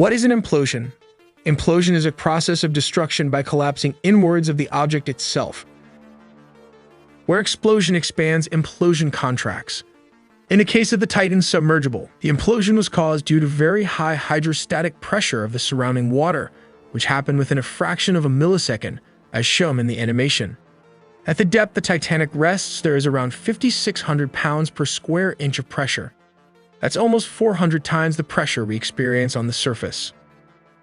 What is an implosion? Implosion is a process of destruction by collapsing inwards of the object itself. Where explosion expands, implosion contracts. In the case of the Titan submersible, the implosion was caused due to very high hydrostatic pressure of the surrounding water, which happened within a fraction of a millisecond, as shown in the animation. At the depth the Titanic rests, there is around 5,600 pounds per square inch of pressure. That's almost 400 times the pressure we experience on the surface.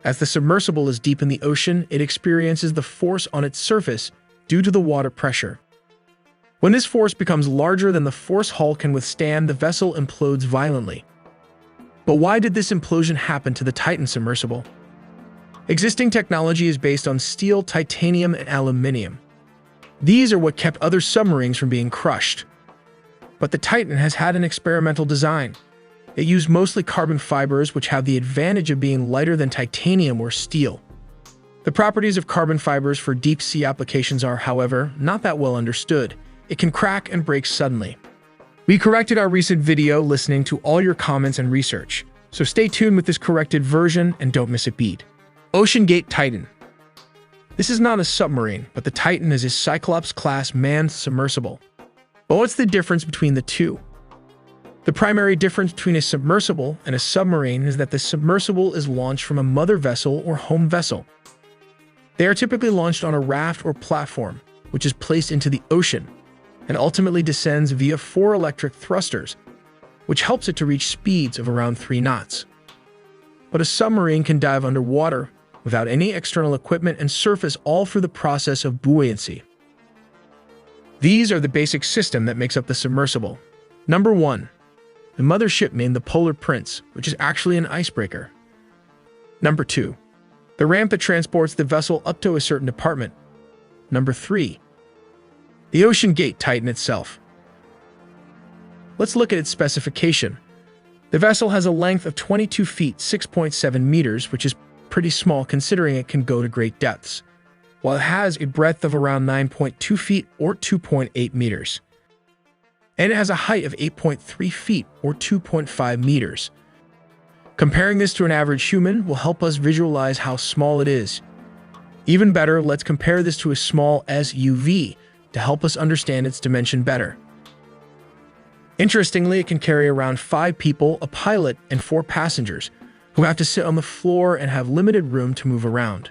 As the submersible is deep in the ocean, it experiences the force on its surface due to the water pressure. When this force becomes larger than the force hull can withstand, the vessel implodes violently. But why did this implosion happen to the Titan submersible? Existing technology is based on steel, titanium, and aluminum. These are what kept other submarines from being crushed. But the Titan has had an experimental design. It used mostly carbon fibers, which have the advantage of being lighter than titanium or steel. The properties of carbon fibers for deep-sea applications are, however, not that well understood. It can crack and break suddenly. We corrected our recent video listening to all your comments and research, so stay tuned with this corrected version and don't miss a beat. OceanGate Titan. This is not a submarine, but the Titan is a Cyclops-class manned submersible. But what's the difference between the two? The primary difference between a submersible and a submarine is that the submersible is launched from a mother vessel or home vessel. They are typically launched on a raft or platform, which is placed into the ocean, and ultimately descends via 4 electric thrusters, which helps it to reach speeds of around 3 knots. But a submarine can dive underwater without any external equipment and surface all through the process of buoyancy. These are the basic system that makes up the submersible. Number 1. The mothership named the Polar Prince, which is actually an icebreaker. Number 2. The ramp that transports the vessel up to a certain department. Number 3. The OceanGate Titan itself. Let's look at its specification. The vessel has a length of 22 feet 6.7 meters, which is pretty small considering it can go to great depths, while it has a breadth of around 9.2 feet or 2.8 meters. And it has a height of 8.3 feet or 2.5 meters. Comparing this to an average human will help us visualize how small it is. Even better, let's compare this to a small SUV to help us understand its dimension better. Interestingly, it can carry around 5 people, a pilot, and 4 passengers, who have to sit on the floor and have limited room to move around.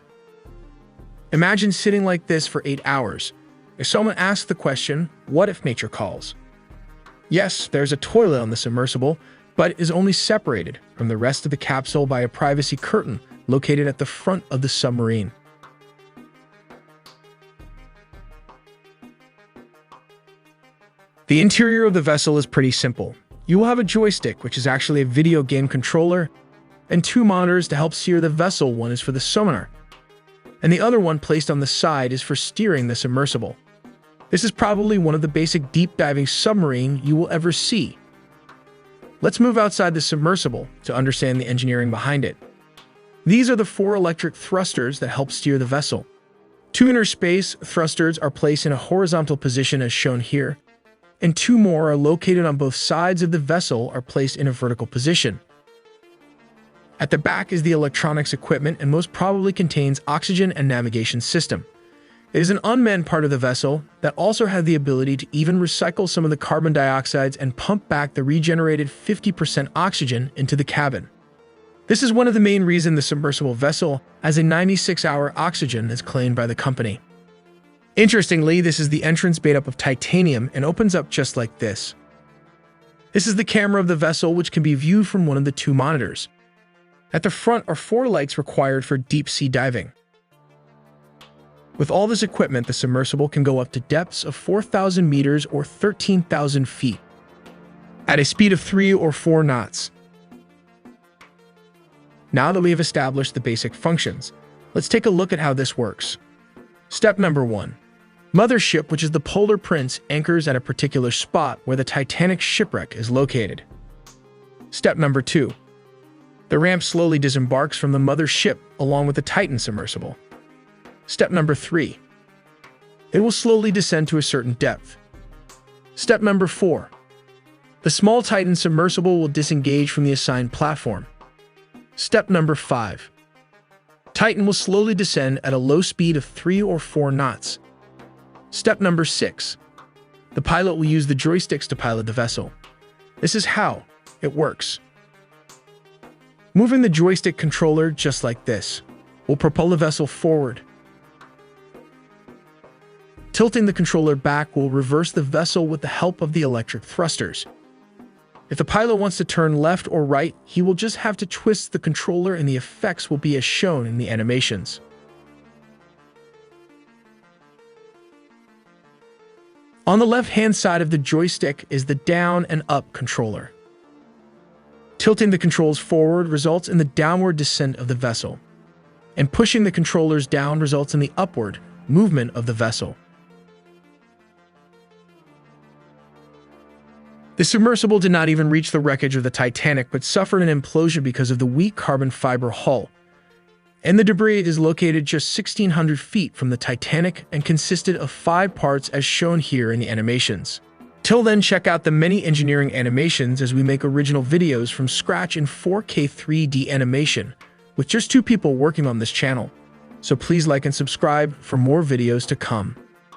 Imagine sitting like this for 8 hours. If someone asks the question, what if nature calls? Yes, there's a toilet on the submersible, but it is only separated from the rest of the capsule by a privacy curtain located at the front of the submarine. The interior of the vessel is pretty simple. You will have a joystick, which is actually a video game controller, and 2 monitors to help steer the vessel. One is for the sonar, and the other one placed on the side is for steering the submersible. This is probably one of the basic deep diving submarine you will ever see. Let's move outside the submersible to understand the engineering behind it. These are the 4 electric thrusters that help steer the vessel. 2 inner space thrusters are placed in a horizontal position as shown here, and 2 more are located on both sides of the vessel are placed in a vertical position. At the back is the electronics equipment and most probably contains oxygen and navigation system. It is an unmanned part of the vessel that also has the ability to even recycle some of the carbon dioxides and pump back the regenerated 50% oxygen into the cabin. This is one of the main reasons the submersible vessel has a 96-hour oxygen as claimed by the company. Interestingly, this is the entrance made up of titanium and opens up just like this. This is the camera of the vessel, which can be viewed from one of the 2 monitors. At the front are 4 lights required for deep-sea diving. With all this equipment, the submersible can go up to depths of 4,000 meters or 13,000 feet at a speed of 3 or 4 knots. Now that we have established the basic functions, let's take a look at how this works. Step number 1. Mothership, which is the Polar Prince, anchors at a particular spot where the Titanic shipwreck is located. Step number 2. The ramp slowly disembarks from the mothership along with the Titan submersible. Step number 3. It will slowly descend to a certain depth. Step number 4. The small Titan submersible will disengage from the assigned platform. Step number 5. Titan will slowly descend at a low speed of 3 or 4 knots. Step number 6. The pilot will use the joysticks to pilot the vessel. This is how it works. Moving the joystick controller just like this will propel the vessel forward. Tilting the controller back will reverse the vessel with the help of the electric thrusters. If the pilot wants to turn left or right, he will just have to twist the controller and the effects will be as shown in the animations. On the left-hand side of the joystick is the down and up controller. Tilting the controls forward results in the downward descent of the vessel, and pushing the controllers down results in the upward movement of the vessel. The submersible did not even reach the wreckage of the Titanic but suffered an implosion because of the weak carbon fiber hull, and the debris is located just 1,600 feet from the Titanic and consisted of 5 parts as shown here in the animations. Till then, check out the many engineering animations as we make original videos from scratch in 4K 3D animation with just 2 people working on this channel. So please like and subscribe for more videos to come.